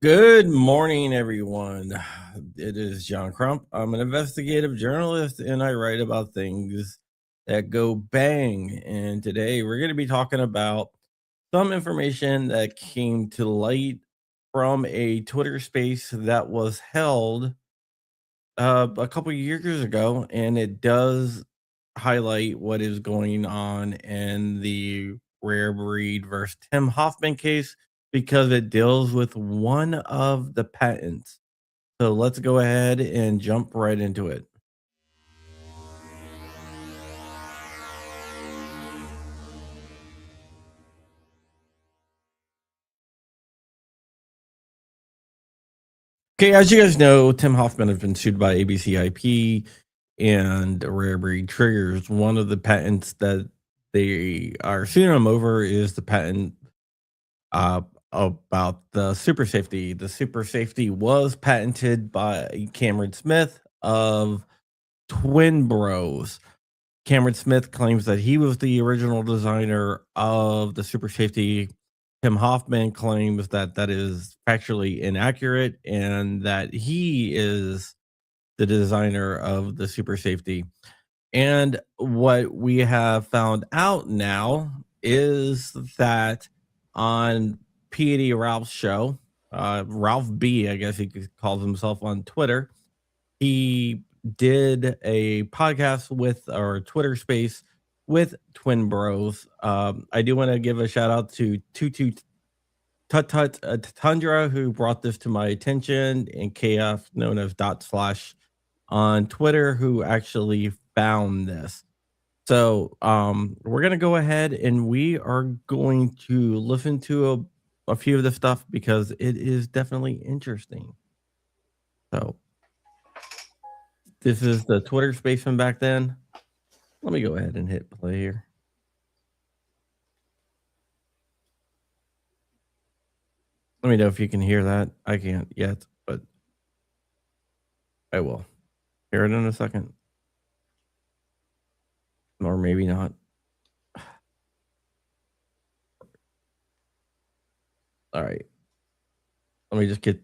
Good morning, everyone. It is John Crump. I'm an investigative journalist and I write about things that go bang. And today we're going to be talking about some information that came to light from a Twitter space that was held a couple years ago. And it does highlight what is going on in the Rare Breed versus Tim Hoffman case because it deals with one of the patents. So let's go ahead and jump right into it. Okay, as you guys know, Tim Hoffman has been sued by ABC IP and Rare Breed Triggers. One of the patents that they are suing him over is the patent about the super safety. The super safety was patented by Cameron Smith of Twin Bros. Cameron Smith claims that he was the original designer of the super safety. Tim Hoffman claims that that is factually inaccurate and that he is the designer of the super safety. And what we have found out now is that on P.D. Ralph's show, Ralph B, I guess he calls himself on Twitter, he did a podcast with our Twitter space with Twin Bros. I do want to give a shout out to Tutu Tundra, who brought this to my attention, and KF, known as /, on Twitter, who actually found this. So we're going to go ahead and we are going to listen to a few of the stuff because it is definitely interesting. So this is the Twitter space from back then. Let me go ahead and hit play here. Let me know if you can hear that. I can't yet, but I will. Hear it in a second. Or maybe not. All right. Let me just get.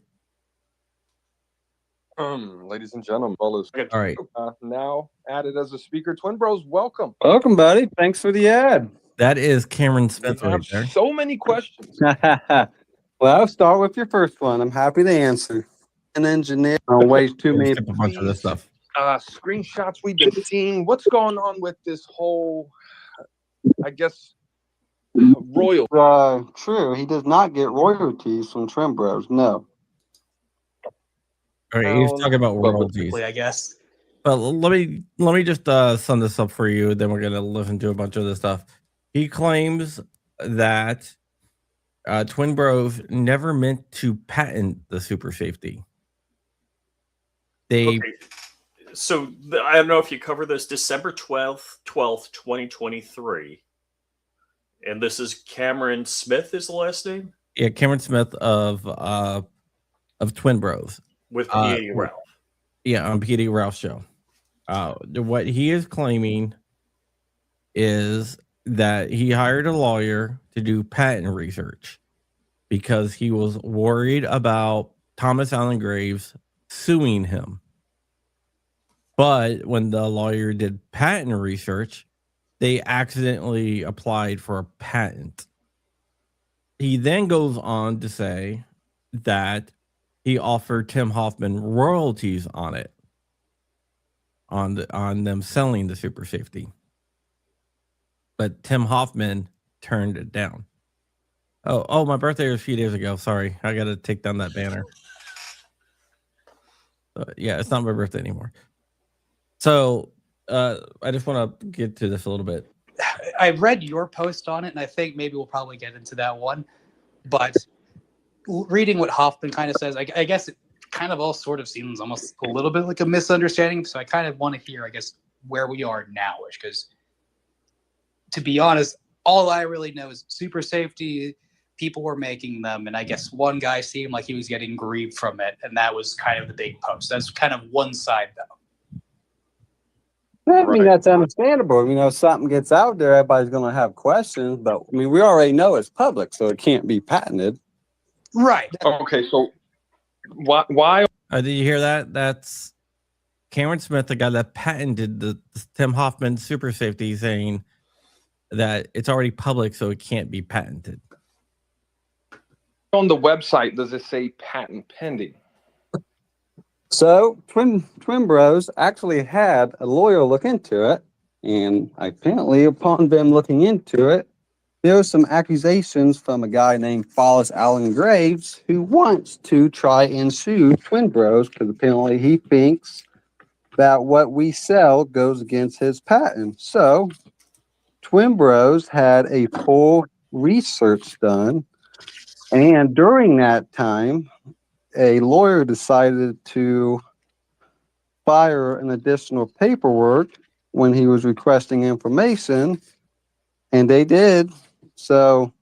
Ladies and gentlemen, all right. Now added as a speaker, Twin Bros, welcome. Welcome, buddy. Thanks for the ad. That is Cameron Smith right there. So many questions. Well, I'll start with your first one. I'm happy to answer. An engineer weighs too many. A bunch of this stuff. Screenshots we've been seeing. What's going on with this whole, I guess, royal? True. He does not get royalties from Twin Bros. No. All right, he's talking about royalties, I guess. But let me just sum this up for you. Then we're gonna listen to a bunch of this stuff. He claims that Twin Bros never meant to patent the super safety. Okay. So I don't know if you cover this. December 12th, 2023. And this is Cameron Smith is the last name? Yeah, Cameron Smith of Twin Bros. With P.D. Ralph. Yeah, on P.D. Ralph's show. What he is claiming is that he hired a lawyer to do patent research because he was worried about Thomas Allen Graves suing him. But when the lawyer did patent research, they accidentally applied for a patent. He then goes on to say that he offered Tim Hoffman royalties on it, on them selling the super safety. But Tim Hoffman turned it down. Oh, my birthday was a few days ago. Sorry, I got to take down that banner. Yeah, it's not my birthday anymore. So I just want to get to this a little bit. I read your post on it, and I think maybe we'll probably get into that one. But reading what Hoffman kind of says, I guess it kind of all sort of seems almost a little bit like a misunderstanding. So I kind of want to hear, I guess, where we are now-ish. Because to be honest, all I really know is super safety, people were making them. And I guess one guy seemed like he was getting grieved from it. And that was kind of the big post. That's kind of one side, though. I mean, that's understandable. You know, if something gets out there, everybody's going to have questions. But, I mean, we already know it's public, so it can't be patented. Right. Okay, so Why? Did you hear that? That's Cameron Smith, the guy that patented the Tim Hoffman super safety, saying that it's already public, so it can't be patented. On the website does it say patent pending? So Twin Bros actually had a lawyer look into it, and apparently upon them looking into it, there were some accusations from a guy named Follis Allen Graves who wants to try and sue Twin Bros because apparently he thinks that what we sell goes against his patent. So Twin Bros had a full research done, and during that time, a lawyer decided to fire an additional paperwork when he was requesting information, and they did. So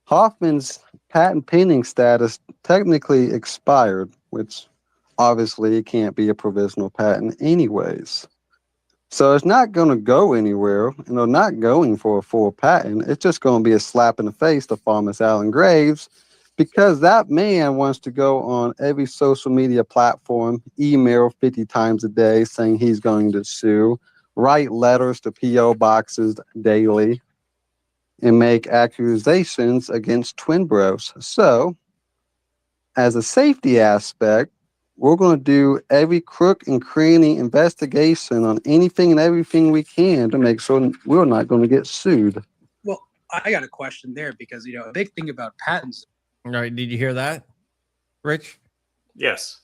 Hoffman's patent pending status technically expired, which obviously it can't be a provisional patent anyways. So it's not going to go anywhere, and they're not going for a full patent. It's just going to be a slap in the face to Thomas Allen Graves, because that man wants to go on every social media platform, email 50 times a day saying he's going to sue, write letters to P.O. boxes daily, and make accusations against Twin Bros. So, as a safety aspect, we're going to do every crook and cranny investigation on anything and everything we can to make sure we're not going to get sued. Well, I got a question there because, a big thing about patents. All right, did you hear that, Rich? Yes.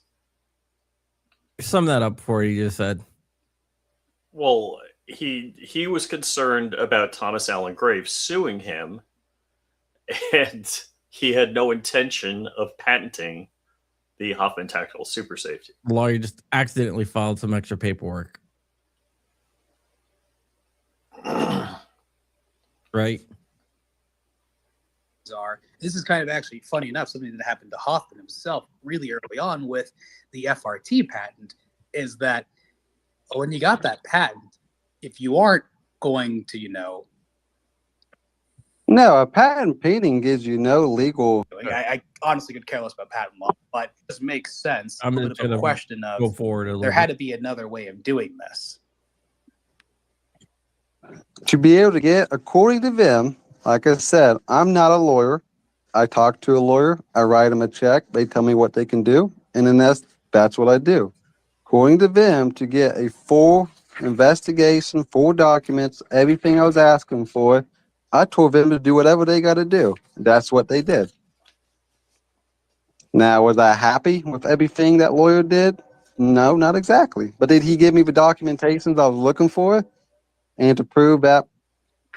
Sum that up for you just said. Well, he was concerned about Thomas Allen Graves suing him, and he had no intention of patenting the Hoffman Tactical Super Safety. The lawyer just accidentally filed some extra paperwork. Right? This is kind of actually funny enough, something that happened to Hoffman himself really early on with the FRT patent, is that when you got that patent, if you aren't going to, No, a patent pending gives you no legal. I honestly could care less about patent law, but it just makes sense. I'm a just bit of a gonna question Go of forward a little there had bit. to be another way of doing this. To be able to get, according to them, like I said, I'm not a lawyer. I talk to a lawyer. I write them a check. They tell me what they can do. And then that's what I do. According to them, to get a full investigation, full documents, everything I was asking for, I told them to do whatever they got to do. That's what they did. Now, was I happy with everything that lawyer did? No, not exactly. But did he give me the documentations I was looking for and to prove that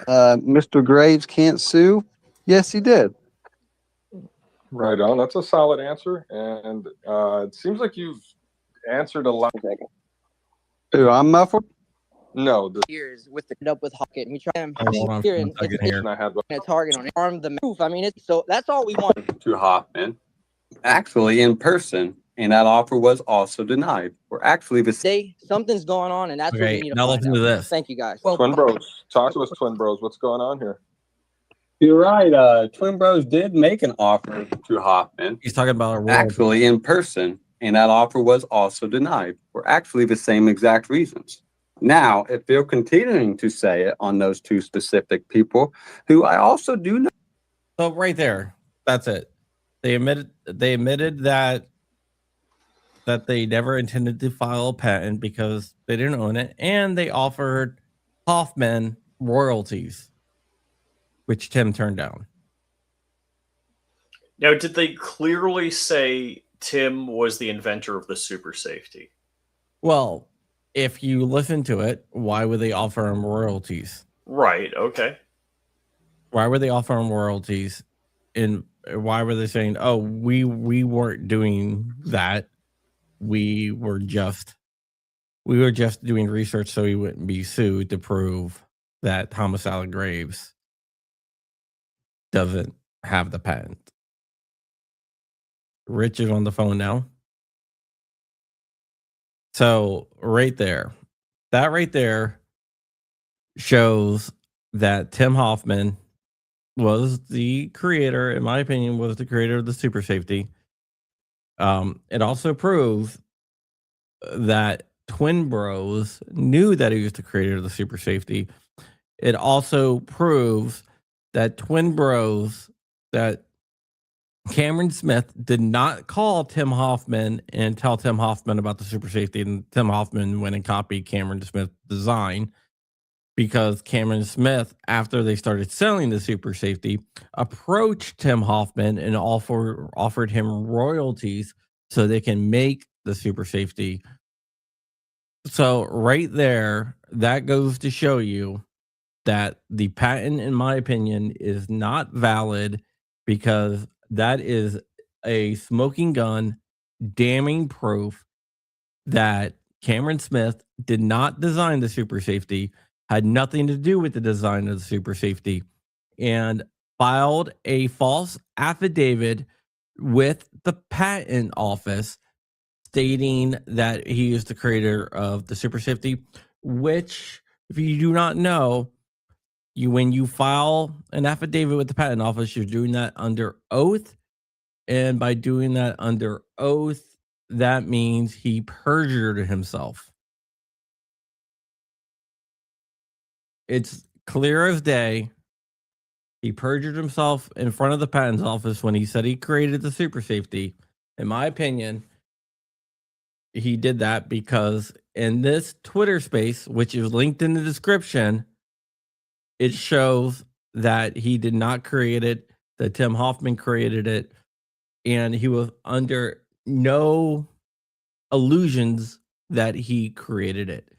Mr. Graves can't sue? Yes, he did. Right on. That's a solid answer, and it seems like you've answered a lot. Ooh, I'm muffled. No, the years with the up with Hawkett. We try him Hold on here for and one second here. I had. a target on it. Arm the proof. I mean, it's so that's all we want. To Hoffman, actually in person, and that offer was also denied. We're actually the Say something's going on, and that's what Okay, we need to now find listen to out. this. Thank you, guys. Well, Twin Bros. Talk to us, Twin Bros. What's going on here? You're right. Twin Bros did make an offer to Hoffman, He's talking about a royalty. actually in person, and that offer was also denied for actually the same exact reasons. Now, if they're continuing to say it on those two specific people, who I also do know. So right there, that's it. They admitted that they never intended to file a patent because they didn't own it, and they offered Hoffman royalties, which Tim turned down. Now, did they clearly say Tim was the inventor of the super safety? Well, if you listen to it, why would they offer him royalties? Right, okay. Why would they offer him royalties? And why were they saying, oh, we weren't doing that. We were just doing research so he wouldn't be sued to prove that Thomas Allen Graves doesn't have the patent. Rich is on the phone now. So that right there shows that Tim Hoffman was the creator, in my opinion, was the creator of the super safety. It also proves that Twin Bros knew that he was the creator of the super safety. It also proves that Twin Bros, that Cameron Smith did not call Tim Hoffman and tell Tim Hoffman about the super safety, and Tim Hoffman went and copied Cameron Smith's design, because Cameron Smith, after they started selling the super safety, approached Tim Hoffman and offered him royalties so they can make the super safety. So right there, that goes to show you that the patent, in my opinion, is not valid, because that is a smoking gun, damning proof that Cameron Smith did not design the super safety, had nothing to do with the design of the super safety, and filed a false affidavit with the patent office stating that he is the creator of the super safety, which, if you do not know, when you file an affidavit with the patent office, you're doing that under oath. And by doing that under oath, that means he perjured himself. It's clear as day. He perjured himself in front of the patent office when he said he created the super safety. In my opinion, he did that because in this Twitter space, which is linked in the description, it shows that he did not create it, that Tim Hoffman created it, and he was under no illusions that he created it.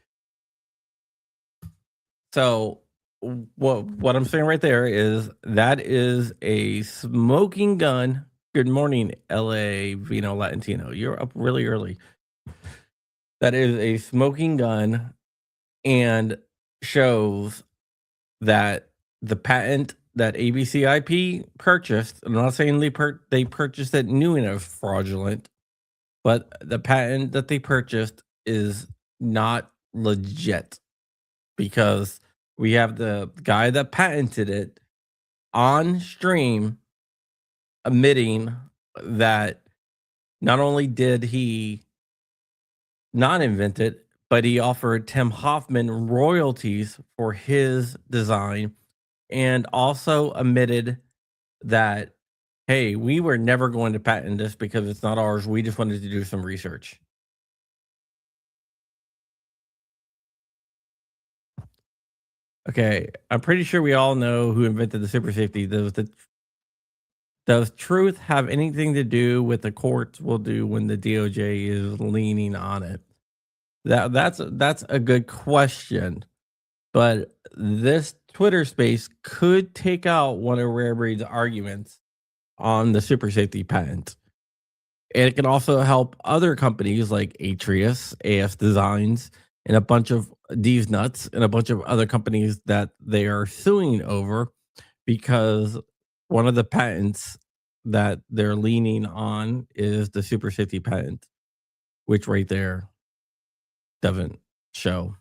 So what I'm saying right there is that is a smoking gun. Good morning, LA Vino Latino. You're up really early. That is a smoking gun and shows that the patent that ABCIP purchased, I'm not saying they purchased it new and it was fraudulent, but the patent that they purchased is not legit, because we have the guy that patented it on stream admitting that not only did he not invent it, but he offered Tim Hoffman royalties for his design, and also admitted that, hey, we were never going to patent this because it's not ours. We just wanted to do some research. Okay, I'm pretty sure we all know who invented the super safety. Does truth have anything to do with the courts will do when the DOJ is leaning on it? That's a good question, but this Twitter space could take out one of Rare Breed's arguments on the super safety patent. And it can also help other companies like Atrius, AS Designs, and a bunch of these nuts and a bunch of other companies that they are suing over, because one of the patents that they're leaning on is the super safety patent, which right there doesn't show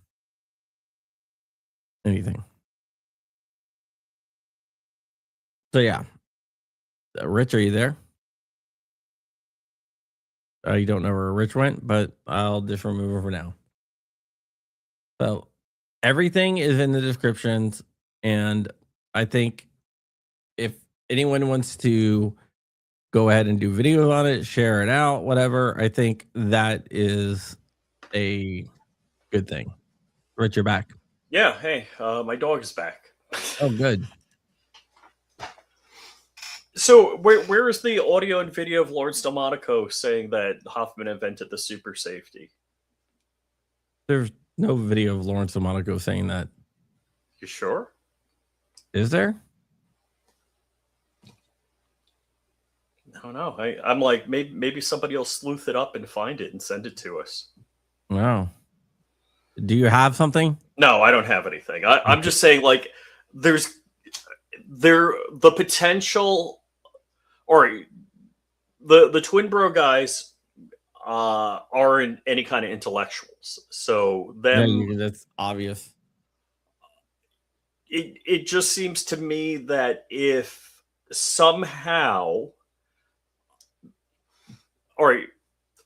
anything. So yeah, Rich, are you there? You don't know where Rich went, but I'll just remove her for now. So everything is in the descriptions, and I think if anyone wants to go ahead and do videos on it, share it out, whatever, I think that is a good thing. Rich, you're back. Yeah, hey, my dog is back. Oh, good. So where is the audio and video of Lawrence Delmonico saying that Hoffman invented the super safety? There's no video of Lawrence Delmonico saying that. You sure? Is there? I don't know. I'm like, maybe somebody will sleuth it up and find it and send it to us. Wow. Do you have something? No, I don't have anything. I'm just saying, like, the potential, or the Twin Bro guys aren't any kind of intellectuals. So them, that's obvious. It just seems to me that if somehow all right,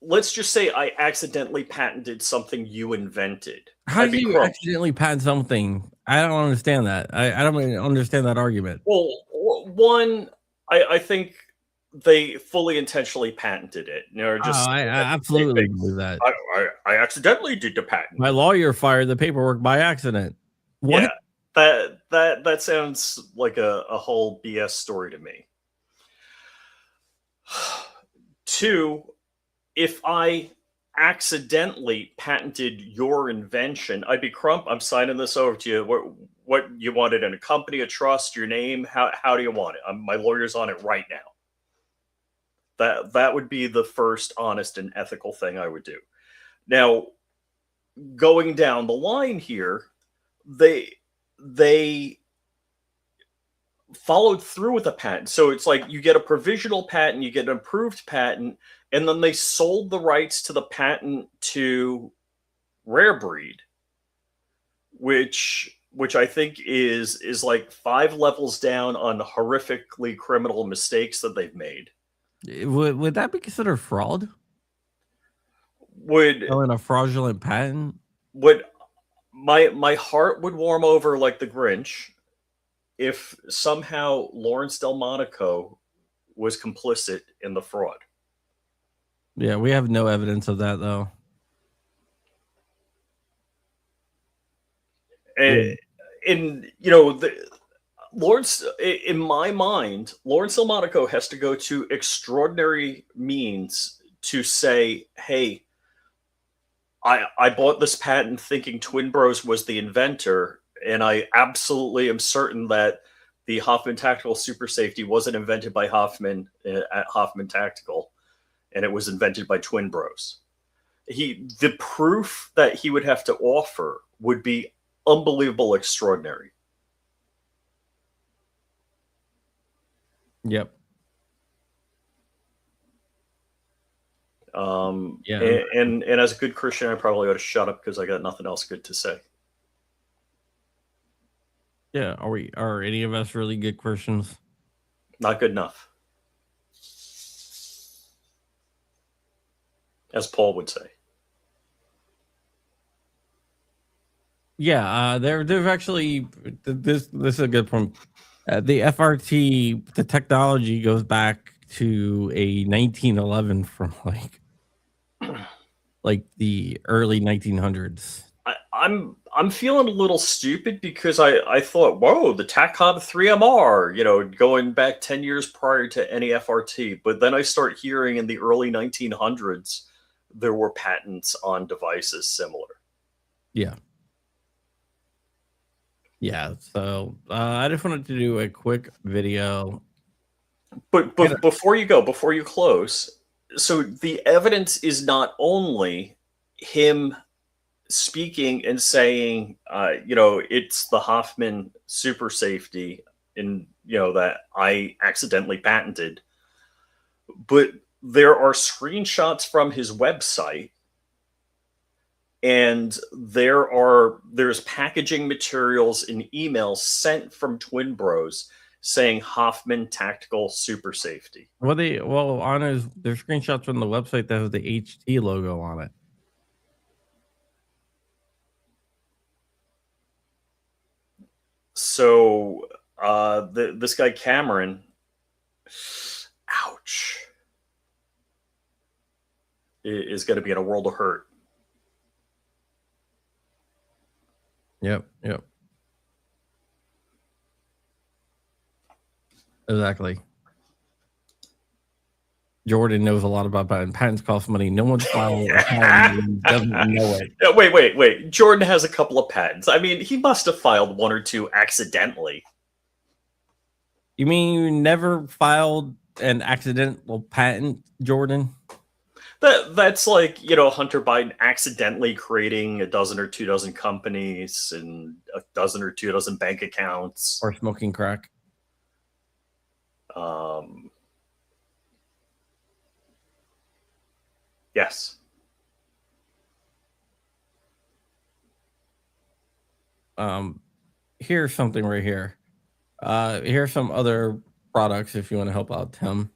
let's just say I accidentally patented something you invented. How I'd do be you Crump. accidentally patent something? I don't understand that. I don't even understand that argument. Well, one, I think they fully intentionally patented it. You know, Oh, just I hey, absolutely hey, believe that. I accidentally did the patent. My lawyer fired the paperwork by accident. What? Yeah, that sounds like a whole BS story to me. Two, if I accidentally patented your invention, I'd be Crump. I'm signing this over to you. What you want it in a company, a trust, your name? How do you want it? My lawyer's on it right now. That would be the first honest and ethical thing I would do. Now, going down the line here, they followed through with a patent. So it's like you get a provisional patent, you get an approved patent, and then they sold the rights to the patent to Rare Breed, which I think is like 5 levels down on horrifically criminal mistakes that they've made. Would that be considered fraud? Would Selling a fraudulent patent? my heart would warm over like the Grinch if somehow Lawrence Delmonico was complicit in the fraud. Yeah, we have no evidence of that though. And you know, Lawrence, in my mind, Lawrence Delmonico has to go to extraordinary means to say, "Hey, I bought this patent thinking Twin Bros was the inventor, and I absolutely am certain that the Hoffman Tactical Super Safety wasn't invented by Hoffman at Hoffman Tactical, and it was invented by Twin Bros." The proof that he would have to offer would be unbelievable, extraordinary. Yep. Yeah. And as a good Christian, I probably ought to shut up because I got nothing else good to say. Yeah. Are any of us really good Christians? Not good enough, as Paul would say. Yeah. There's actually this is a good point. The FRT, the technology goes back to a 1911 from like the early 1900s. I'm feeling a little stupid because I thought, whoa, the TACOM 3MR, you know, going back 10 years prior to any FRT. But then I start hearing in the early 1900s, there were patents on devices similar. Yeah. Yeah. So I just wanted to do a quick video. But before you close, so the evidence is not only him speaking and saying, you know, it's the Hoffman Super Safety, and you know that I accidentally patented, but there are screenshots from his website, and there's packaging materials and emails sent from Twin Bros saying Hoffman Tactical Super Safety. Well, there's screenshots from the website that has the HT logo on it. So this guy Cameron, ouch, is going to be in a world of hurt. Yep. Exactly. Jordan knows a lot about patents. Patents cost money. No one's filing a patent and doesn't know it. Wait. Jordan has a couple of patents. I mean, he must have filed 1 or 2 accidentally. You mean you never filed an accidental patent, Jordan? That's like, you know, Hunter Biden accidentally creating a dozen or 2 dozen companies and a dozen or 2 dozen bank accounts. Or smoking crack. Yes. Here's something right here. Here's some other products if you want to help out Tim.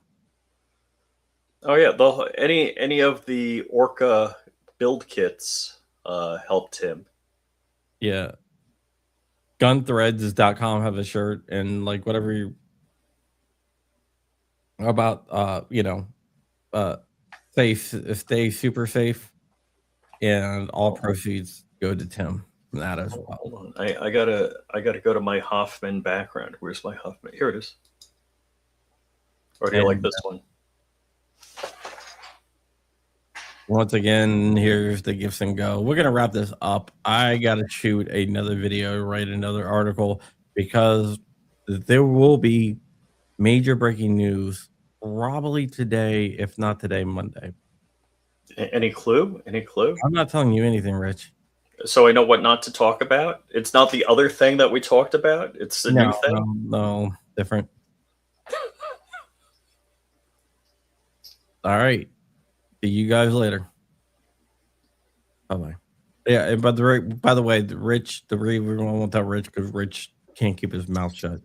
Oh yeah, any of the Orca build kits helped him. Yeah. Gunthreads.com have a shirt, and like whatever you about stay super safe, and all proceeds go to Tim from that as well. Hold on. I gotta go to my Hoffman background. Where's my Hoffman? Here it is. Or do you like this one? Once again, here's the gifts and go. We're gonna wrap this up. I gotta shoot another video, write another article, because there will be major breaking news probably today, if not today, Monday. Any clue? Any clue? I'm not telling you anything, Rich. So I know what not to talk about. It's not the other thing that we talked about. It's a new thing. No, different. All right. See you guys later. Bye bye. Yeah, and by the way, Rich, the reason we won't tell Rich because Rich can't keep his mouth shut.